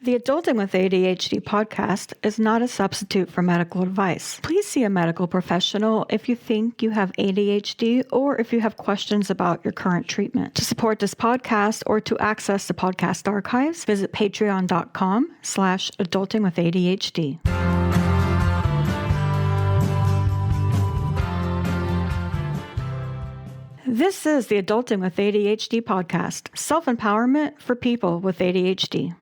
The Adulting with ADHD podcast is not a substitute for medical advice. Please see a medical professional if you think you have ADHD or if you have questions about your current treatment. To support this podcast or to access the podcast archives, visit patreon.com/adultingwithadhd. This is the Adulting with ADHD podcast, self-empowerment for people with ADHD.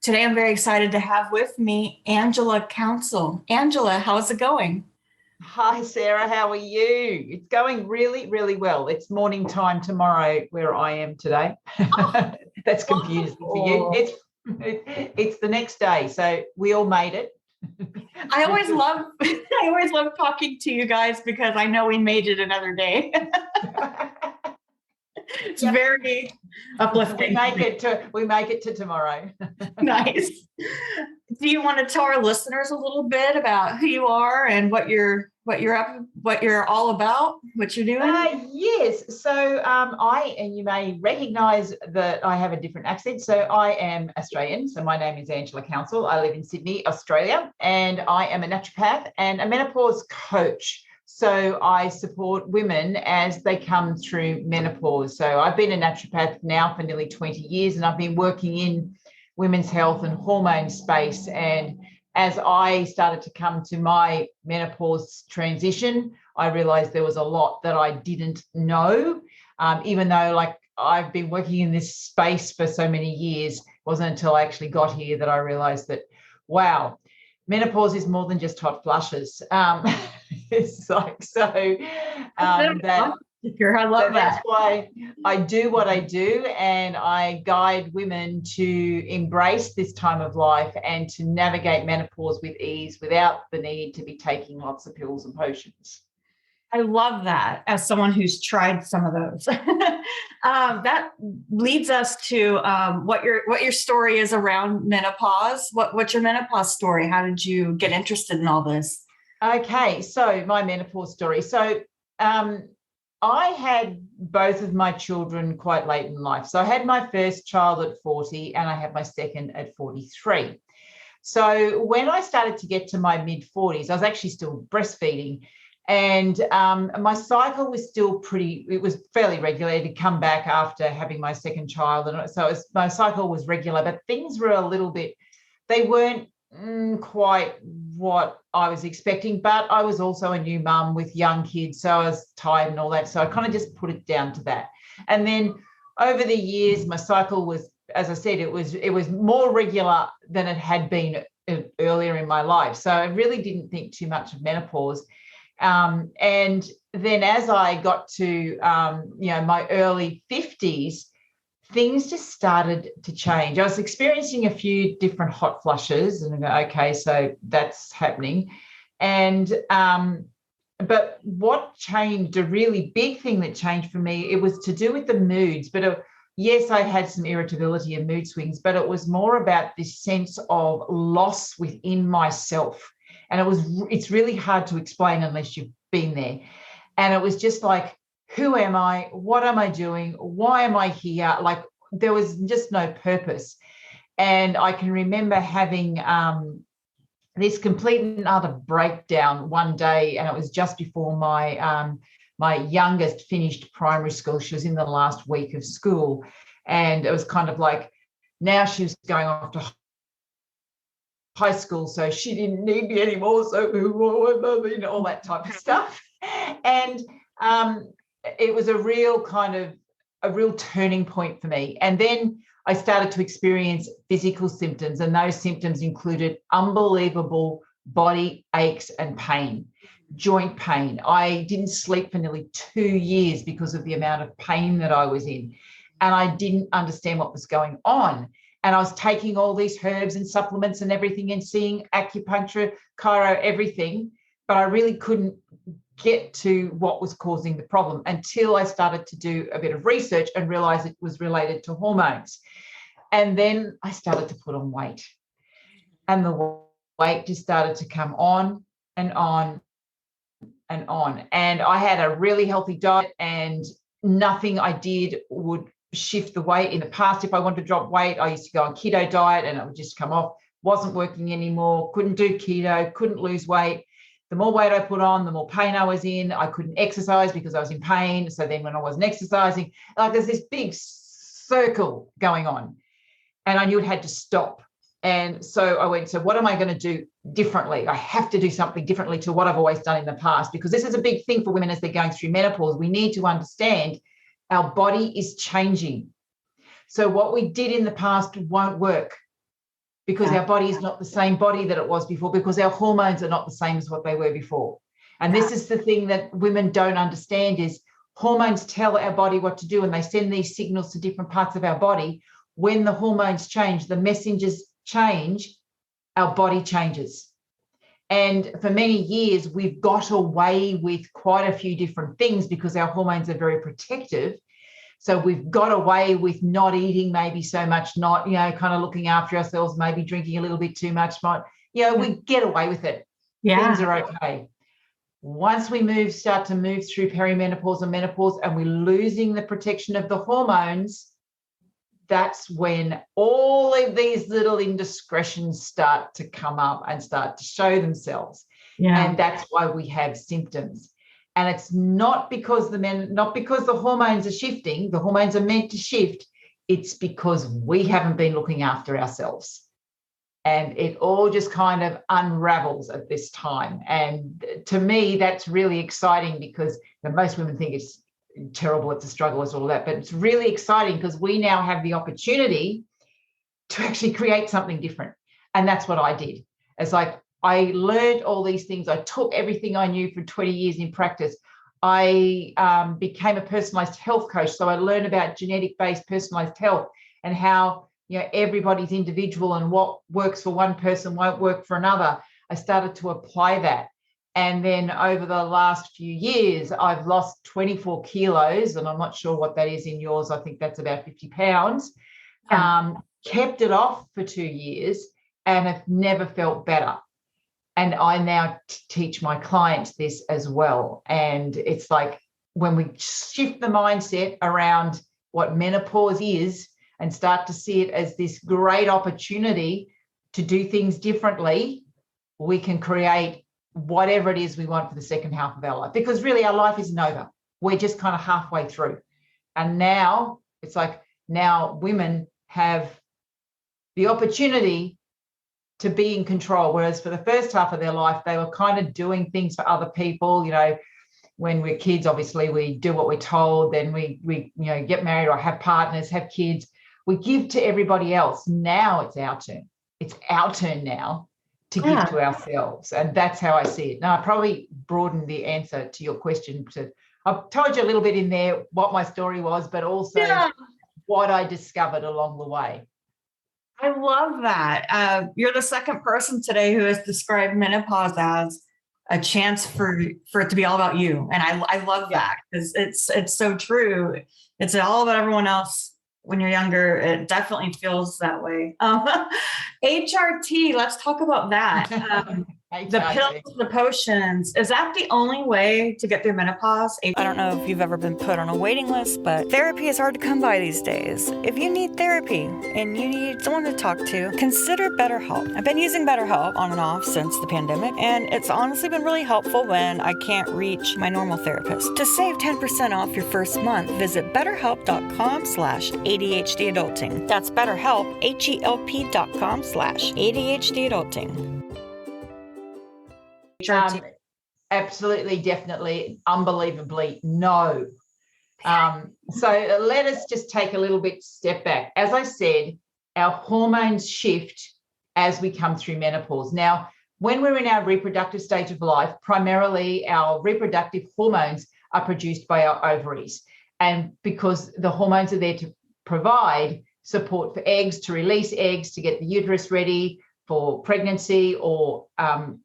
Today, I'm very excited to have with me Angela Counsel. Angela, how's it going? Hi, Sarah. How are you? It's going really, really well. It's morning time tomorrow where I am today. Oh, that's confusing for you. It's the next day, so we all made it. I always love talking to you guys because I know we made it another day. It's very uplifting. We make it to tomorrow. Nice. Do you want to tell our listeners a little bit about who you are and what you're all about, what you're doing? Yes. So and you may recognise that I have a different accent. So I am Australian. So my name is Angela Counsel. I live in Sydney, Australia, and I am a naturopath and a menopause coach. So I support women as they come through menopause. So I've been a naturopath now for nearly 20 years, and I've been working in women's health and hormone space. And as I started to come to my menopause transition, I realized there was a lot that I didn't know, even though I've been working in this space for so many years. It wasn't until I actually got here that I realized that, wow, menopause is more than just hot flushes. It's like, so I love that. That's why I do what I do, and I guide women to embrace this time of life and to navigate menopause with ease without the need to be taking lots of pills and potions. I love that as someone who's tried some of those. That leads us to what your story is around menopause. What's your menopause story? How did you get interested in all this? Okay, so my menopause story. So I had both of my children quite late in life. So I had my first child at 40 and I had my second at 43. So when I started to get to my mid-40s, I was actually still breastfeeding. And my cycle was still it was fairly regular. It had come back after having my second child. And so my cycle was regular, but things were a little bit, they weren't quite what I was expecting. But I was also a new mum with young kids, so I was tired and all that. So I kind of just put it down to that. And then over the years, my cycle was, as I said, it was more regular than it had been earlier in my life. So I really didn't think too much of menopause. And then as I got to, my early 50s, things just started to change. I was experiencing a few different hot flushes and I go, okay, so that's happening. And, but what changed, a really big thing that changed for me, it was to do with the moods. But yes, I had some irritability and mood swings, but it was more about this sense of loss within myself. And it's really hard to explain unless you've been there. And it was just like, who am I? What am I doing? Why am I here? Like, there was just no purpose. And I can remember having this complete and utter breakdown one day, and it was just before my youngest finished primary school. She was in the last week of school. And it was kind of like, now she was going off to high school, so she didn't need me anymore, so all that type of stuff. And it was a real turning point for me. And then I started to experience physical symptoms, and those symptoms included unbelievable body aches and pain, joint pain. I didn't sleep for nearly 2 years because of the amount of pain that I was in, and I didn't understand what was going on. And I was taking all these herbs and supplements and everything and seeing acupuncture, chiro, everything, but I really couldn't get to what was causing the problem until I started to do a bit of research and realized it was related to hormones. And then I started to put on weight, and the weight just started to come on and on and on. And I had a really healthy diet, and nothing I did would shift the weight. In the past, if I wanted to drop weight, I used to go on keto diet and it would just come off. Wasn't working anymore. Couldn't do keto. Couldn't lose weight. The more weight I put on, the more pain I was in. I couldn't exercise because I was in pain. So then when I wasn't exercising, like there's this big circle going on. And I knew it had to stop. And so I went, so what am I going to do differently? I have to do something differently to what I've always done in the past, because this is a big thing for women as they're going through menopause. We need to understand our body is changing. So what we did in the past won't work, because our body is not the same body that it was before, because our hormones are not the same as what they were before. And this is the thing that women don't understand, is hormones tell our body what to do, and they send these signals to different parts of our body. When the hormones change, the messengers change, our body changes. And for many years, we've got away with quite a few different things because our hormones are very protective. So we've got away with not eating maybe so much, not, kind of looking after ourselves, maybe drinking a little bit too much. We get away with it. Yeah. Things are okay. Once we start to move through perimenopause and menopause, and we're losing the protection of the hormones, that's when all of these little indiscretions start to come up and start to show themselves. Yeah. And that's why we have symptoms. And it's not because the hormones are shifting, the hormones are meant to shift. It's because we haven't been looking after ourselves. And it all just kind of unravels at this time. And to me, that's really exciting, because most women think it's terrible, it's a struggle, it's all that, but it's really exciting because we now have the opportunity to actually create something different. And that's what I did. It's like I learned all these things. I took everything I knew for 20 years in practice. I became a personalized health coach, so I learned about genetic-based personalized health and how everybody's individual, and what works for one person won't work for another. I started to apply that. And then over the last few years, I've lost 24 kilos, and I'm not sure what that is in yours. I think that's about 50 pounds. Yeah. Kept it off for 2 years and have never felt better. And I now teach my clients this as well. And it's like when we shift the mindset around what menopause is and start to see it as this great opportunity to do things differently, we can create whatever it is we want for the second half of our life, because really our life isn't over. We're just kind of halfway through. And now it's like, now women have the opportunity to be in control, whereas for the first half of their life, they were kind of doing things for other people. When we're kids, obviously we do what we're told, then we get married or have partners, have kids. We give to everybody else. Now it's our turn. It's our turn now to give to ourselves. And that's how I see it. Now, I probably broadened the answer to your question. I've told you a little bit in there what my story was, but also what I discovered along the way. I love that. You're the second person today who has described menopause as a chance for it to be all about you. And I love that, because it's so true. It's all about everyone else. When you're younger, it definitely feels that way. HRT, let's talk about that. The pills, the potions, is that the only way to get through menopause? I don't know if you've ever been put on a waiting list, but therapy is hard to come by these days. If you need therapy and you need someone to talk to, consider BetterHelp. I've been using BetterHelp on and off since the pandemic, and it's honestly been really helpful when I can't reach my normal therapist. To save 10% off your first month, visit BetterHelp.com/ADHD Adulting. That's BetterHelp, HELP.com/ADHD Adulting. Absolutely, definitely, unbelievably, no. So let us just take a little bit step back. As I said, our hormones shift as we come through menopause. Now, when we're in our reproductive stage of life, primarily our reproductive hormones are produced by our ovaries. And because the hormones are there to provide support for eggs, to release eggs, to get the uterus ready for pregnancy or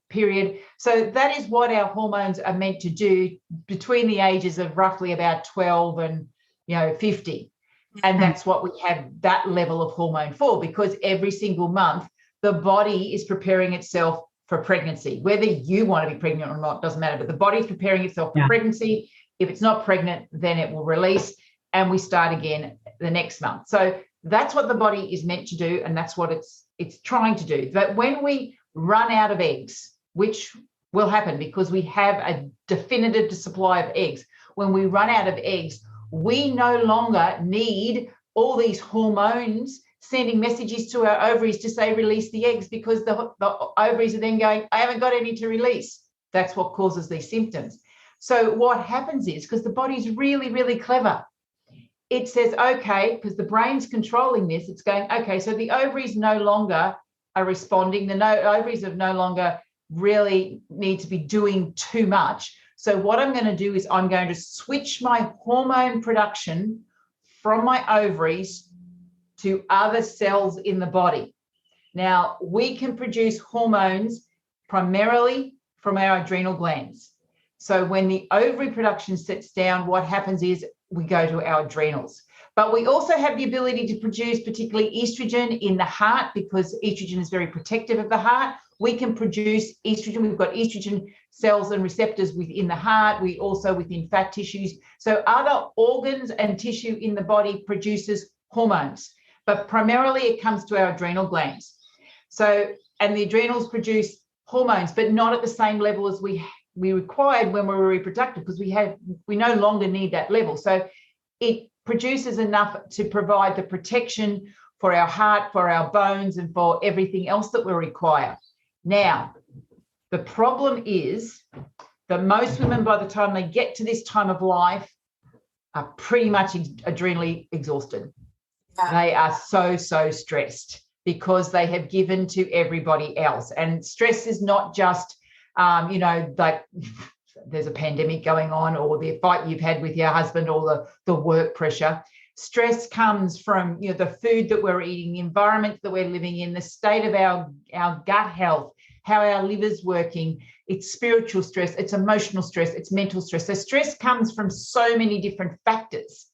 period. So that is what our hormones are meant to do between the ages of roughly about 12 and 50. And that's what we have that level of hormone for, because every single month the body is preparing itself for pregnancy. Whether you want to be pregnant or not doesn't matter, but the body's preparing itself for pregnancy. If it's not pregnant, then it will release and we start again the next month. So that's what the body is meant to do, and that's what it's trying to do. But when we run out of eggs, which will happen because we have a definitive supply of eggs, when we run out of eggs, we no longer need all these hormones sending messages to our ovaries to say release the eggs, because the ovaries are then going, I haven't got any to release. That's what causes these symptoms. So what happens is, because the body's really, really clever, it says, okay, because the brain's controlling this, it's going, okay, so the ovaries no longer are responding. The ovaries have no longer really need to be doing too much. So what I'm going to do is I'm going to switch my hormone production from my ovaries to other cells in the body. Now, we can produce hormones primarily from our adrenal glands. So when the ovary production sets down, what happens is we go to our adrenals. But we also have the ability to produce particularly estrogen in the heart, because estrogen is very protective of the heart. We can produce estrogen. We've got estrogen cells and receptors within the heart. We also within fat tissues. So other organs and tissue in the body produces hormones, but primarily it comes to our adrenal glands. So, and the adrenals produce hormones, but not at the same level as we required when we were reproductive, because we no longer need that level. So it produces enough to provide the protection for our heart, for our bones, and for everything else that we require. Now, the problem is that most women, by the time they get to this time of life, are pretty much adrenally exhausted. Yeah. They are so stressed because they have given to everybody else. And stress is not just, like there's a pandemic going on, or the fight you've had with your husband, or the work pressure. Stress comes from, the food that we're eating, the environment that we're living in, the state of our gut health, how our liver's working. It's spiritual stress, it's emotional stress, it's mental stress. So stress comes from so many different factors,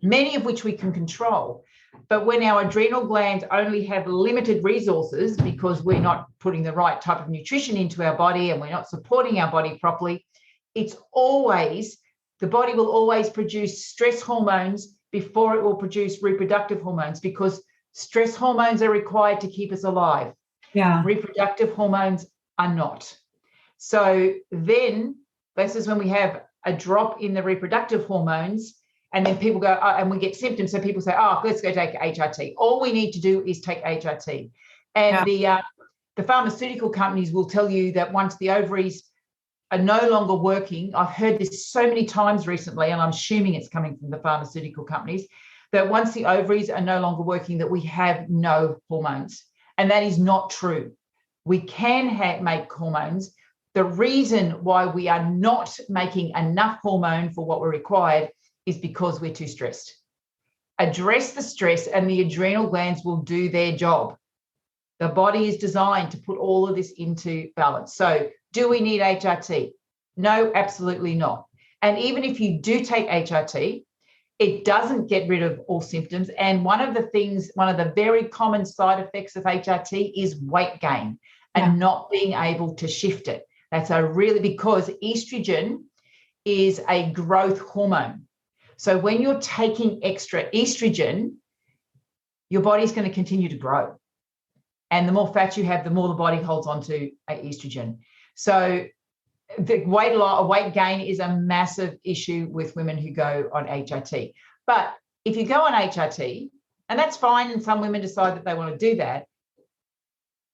many of which we can control. But when our adrenal glands only have limited resources because we're not putting the right type of nutrition into our body and we're not supporting our body properly, the body will always produce stress hormones before it will produce reproductive hormones, because stress hormones are required to keep us alive. Yeah. Reproductive hormones are not. So then this is when we have a drop in the reproductive hormones, and then people go, and we get symptoms. So people say, let's go take HRT. All we need to do is take HRT. And the pharmaceutical companies will tell you that once the ovaries are no longer working, I've heard this so many times recently, and I'm assuming it's coming from the pharmaceutical companies, that once the ovaries are no longer working, that we have no hormones. And that is not true. We can make hormones. The reason why we are not making enough hormone for what we're required is because we're too stressed. Address the stress and the adrenal glands will do their job. The body is designed to put all of this into balance. So do we need HRT? No, absolutely not. And even if you do take HRT, it doesn't get rid of all symptoms. And one of the very common side effects of HRT is weight gain and not being able to shift it. That's because estrogen is a growth hormone. So when you're taking extra estrogen, your body's going to continue to grow. And the more fat you have, the more the body holds on to estrogen. So the weight gain is a massive issue with women who go on HRT. But if you go on HRT, and that's fine, and some women decide that they want to do that,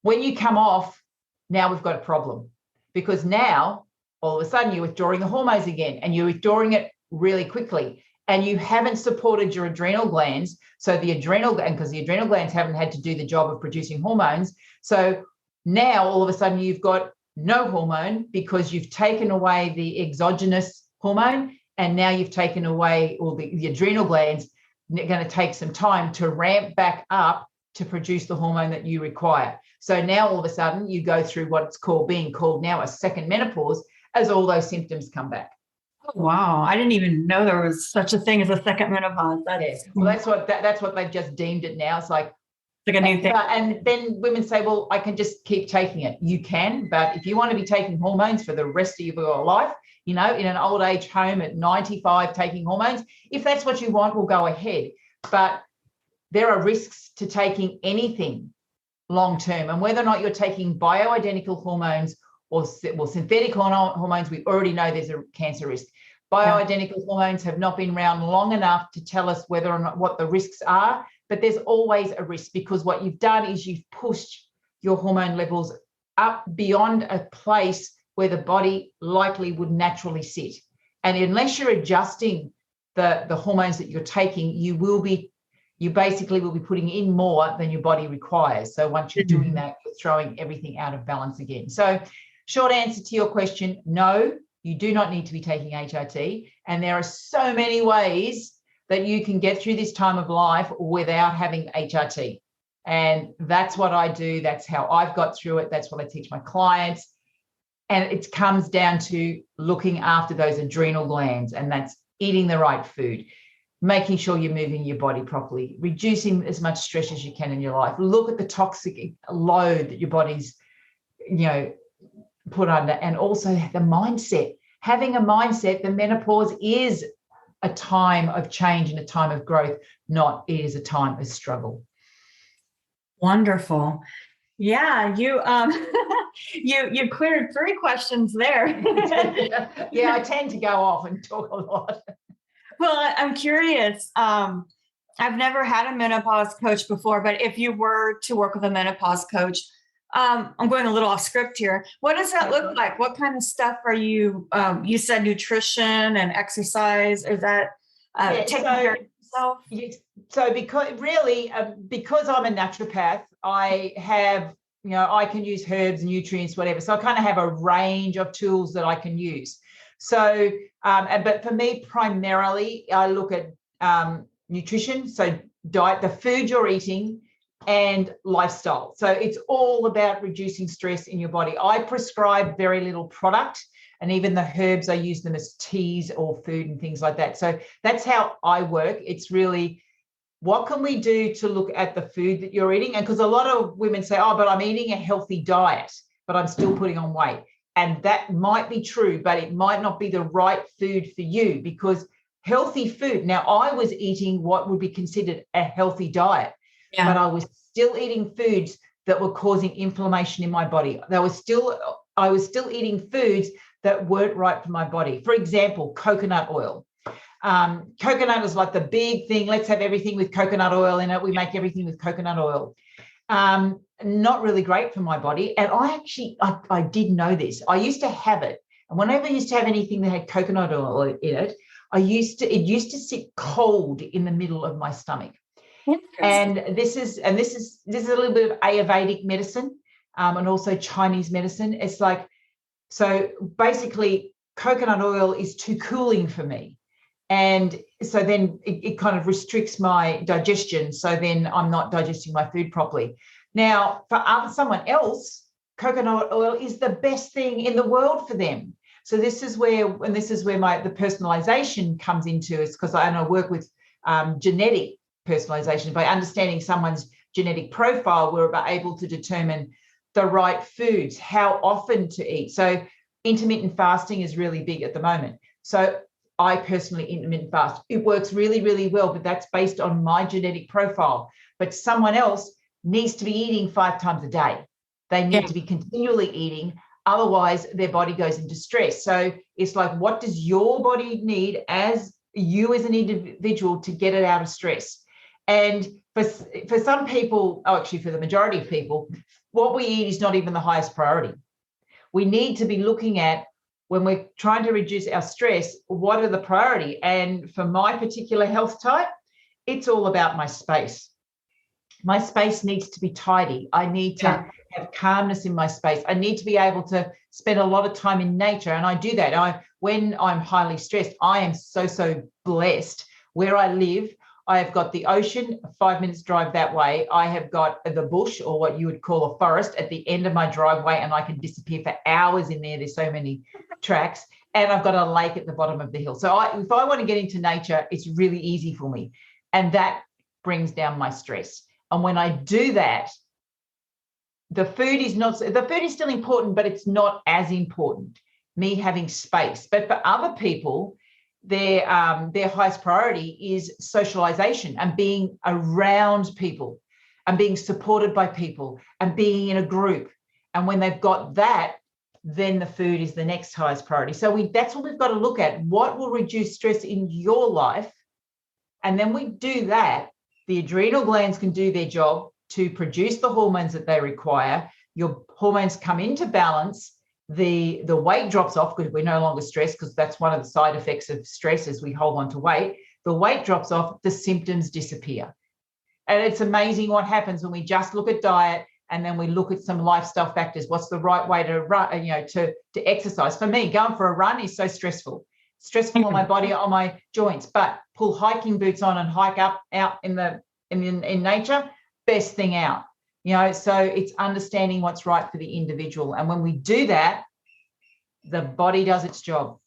when you come off, now we've got a problem. Because now, all of a sudden, you're withdrawing the hormones again, and you're withdrawing it really quickly. And you haven't supported your adrenal glands. So because the adrenal glands haven't had to do the job of producing hormones. So now all of a sudden you've got no hormone because you've taken away the exogenous hormone, and now you've taken away, or the adrenal glands are going to take some time to ramp back up to produce the hormone that you require. So now all of a sudden you go through what's being called now a second menopause, as all those symptoms come back. Oh, wow. I didn't even know there was such a thing as a second menopause. Well, that's what they've just deemed it now. It's like a new thing. And then women say, well, I can just keep taking it. You can, but if you want to be taking hormones for the rest of your life, in an old age home at 95 taking hormones, if that's what you want, we'll go ahead. but there are risks to taking anything long term. And whether or not you're taking bioidentical hormones or synthetic hormones, we already know there's a cancer risk. Bioidentical hormones have not been around long enough to tell us whether or not what the risks are, but there's always a risk, because what you've done is you've pushed your hormone levels up beyond a place where the body likely would naturally sit. And unless you're adjusting the hormones that you're taking, you basically will be putting in more than your body requires. So once you're doing that, you're throwing everything out of balance again. So short answer to your question, no, you do not need to be taking HRT. And there are so many ways that you can get through this time of life without having HRT. And that's what I do. That's how I've got through it. That's what I teach my clients. And it comes down to looking after those adrenal glands, and that's eating the right food, making sure you're moving your body properly, reducing as much stress as you can in your life. Look at the toxic load that your body's, put under, and also the mindset. Having a mindset that menopause is a time of change and a time of growth, not it is a time of struggle. Wonderful. Yeah, you you cleared 3 questions there. Yeah, I tend to go off and talk a lot. Well, I'm curious. I've never had a menopause coach before, but if you were to work with a menopause coach, I'm going a little off script here. What does that look like? What kind of stuff are you? You said nutrition and exercise. Is that taking care of yourself? So because I'm a naturopath, I have, I can use herbs, nutrients, whatever. So I kind of have a range of tools that I can use. So, but for me, primarily, I look at nutrition, so diet, the food you're eating, and lifestyle. So it's all about reducing stress in your body. I prescribe very little product, and even the herbs, I use them as teas or food and things like that. So that's how I work. It's really, what can we do to look at the food that you're eating? And because a lot of women say, oh, but I'm eating a healthy diet, but I'm still putting on weight. And that might be true, but it might not be the right food for you, because healthy food, now I was eating what would be considered a healthy diet, but I was still eating foods that were causing inflammation in my body. I was still eating foods that weren't right for my body. For example, coconut oil. Coconut is like the big thing. Let's have everything with coconut oil in it. We make everything with coconut oil. Not really great for my body. And I did know this. I used to have it. And whenever I used to have anything that had coconut oil in it, it used to sit cold in the middle of my stomach. And this is a little bit of Ayurvedic medicine, and also Chinese medicine. It's like, so basically coconut oil is too cooling for me. And so then it kind of restricts my digestion. So then I'm not digesting my food properly. Now, for someone else, coconut oil is the best thing in the world for them. So this is where the personalization comes into, is because I work with genetic personalization. By understanding someone's genetic profile, we're able to determine the right foods, how often to eat. So intermittent fasting is really big at the moment. So I personally intermittent fast. It works really, really well, but that's based on my genetic profile. But someone else needs to be eating 5 times a day. They need to be continually eating. Otherwise, their body goes into stress. So it's like, what does your body need as you as an individual to get it out of stress? And for some people, actually for the majority of people, what we eat is not even the highest priority. We need to be looking at, when we're trying to reduce our stress, what are the priority? And for my particular health type, it's all about my space. My space needs to be tidy. I need to have calmness in my space. I need to be able to spend a lot of time in nature. And I do that. When I'm highly stressed, I am so blessed. Where I live, I have got the ocean, 5 minutes drive that way. I have got the bush, or what you would call a forest, at the end of my driveway, and I can disappear for hours in there. There's so many tracks. And I've got a lake at the bottom of the hill. So if I want to get into nature, it's really easy for me. And that brings down my stress. And when I do that, the food is still important, but it's not as important, me having space. But for other people, their highest priority is socialization and being around people and being supported by people and being in a group. And when they've got that, then the food is the next highest priority. So that's what we've got to look at. What will reduce stress in your life? And then we do that. The adrenal glands can do their job to produce the hormones that they require. Your hormones come into balance. The weight drops off because we're no longer stressed, because that's one of the side effects of stress as we hold on to weight. The weight drops off, the symptoms disappear. And it's amazing what happens when we just look at diet and then we look at some lifestyle factors. What's the right way to run, to exercise? For me, going for a run is so stressful on my body, on my joints, but pull hiking boots on and hike up out in nature, best thing out. So it's understanding what's right for the individual. And when we do that, the body does its job.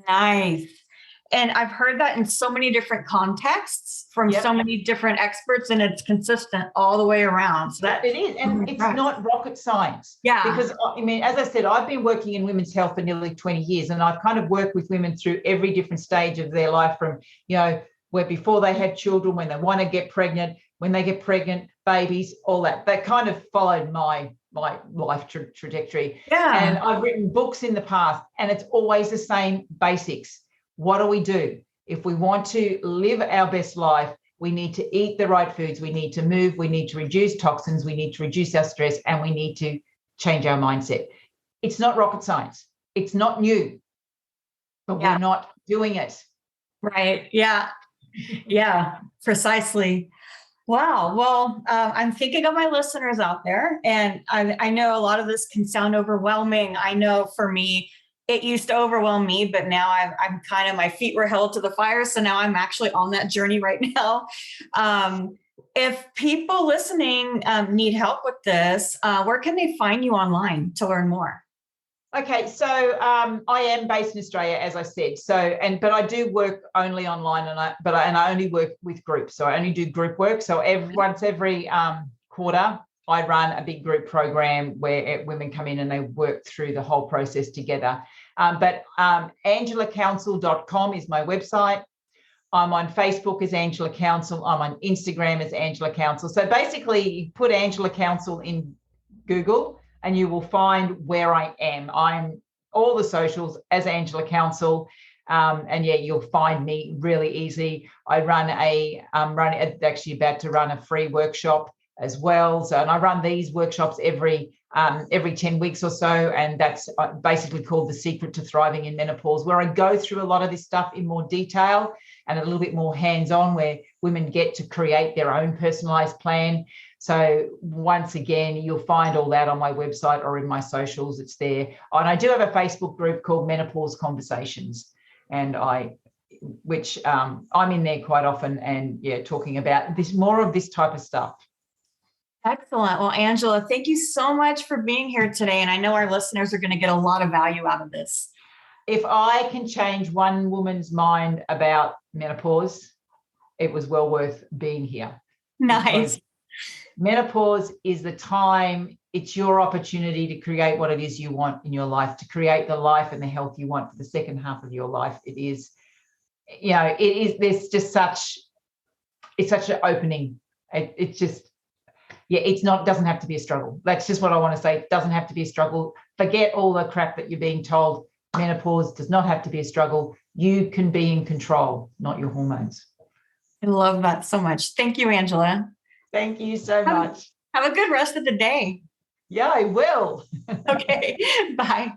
Nice. And I've heard that in so many different contexts from so many different experts, and it's consistent all the way around. So that it is. And it's not rocket science. Yeah. Because as I said, I've been working in women's health for nearly 20 years, and I've kind of worked with women through every different stage of their life, from, where before they had children, when they want to get pregnant, when they get pregnant, babies, all that. That kind of followed my life trajectory. Yeah. And I've written books in the past, and it's always the same basics. What do we do? If we want to live our best life, we need to eat the right foods. We need to move. We need to reduce toxins. We need to reduce our stress, and we need to change our mindset. It's not rocket science. It's not new, but we're not doing it. Right. Yeah. Yeah, precisely. Wow. Well, I'm thinking of my listeners out there, and I know a lot of this can sound overwhelming. I know for me, it used to overwhelm me, but now I'm kind of, my feet were held to the fire. So now I'm actually on that journey right now. If people listening need help with this, where can they find you online to learn more? Okay, so I am based in Australia, as I said. But I do work only online, and I only work with groups. So I only do group work. So once every quarter, I run a big group program where women come in and they work through the whole process together. But AngelaCounsel.com is my website. I'm on Facebook as Angela Counsel. I'm on Instagram as Angela Counsel. So basically, you put Angela Counsel in Google and you will find where I am. I'm all the socials as Angela Counsel. And you'll find me really easy. I'm actually about to run a free workshop as well. And I run these workshops every 10 weeks or so. And that's basically called The Secret to Thriving in Menopause, where I go through a lot of this stuff in more detail and a little bit more hands-on, where women get to create their own personalized plan. So once again, you'll find all that on my website or in my socials. It's there. And I do have a Facebook group called Menopause Conversations, and I'm in there quite often, and talking about more of this type of stuff. Excellent. Well, Angela, thank you so much for being here today. And I know our listeners are going to get a lot of value out of this. If I can change one woman's mind about menopause, it was well worth being here. Nice. Menopause is the time, it's your opportunity to create what it is you want in your life, to create the life and the health you want for the second half of your life. It's such an opening. Doesn't have to be a struggle. That's just what I want to say. It doesn't have to be a struggle. Forget all the crap that you're being told. Menopause does not have to be a struggle. You can be in control, not your hormones. I love that so much. Thank you, Angela. Thank you so much. Have a good rest of the day. Yeah, I will. Okay. Bye.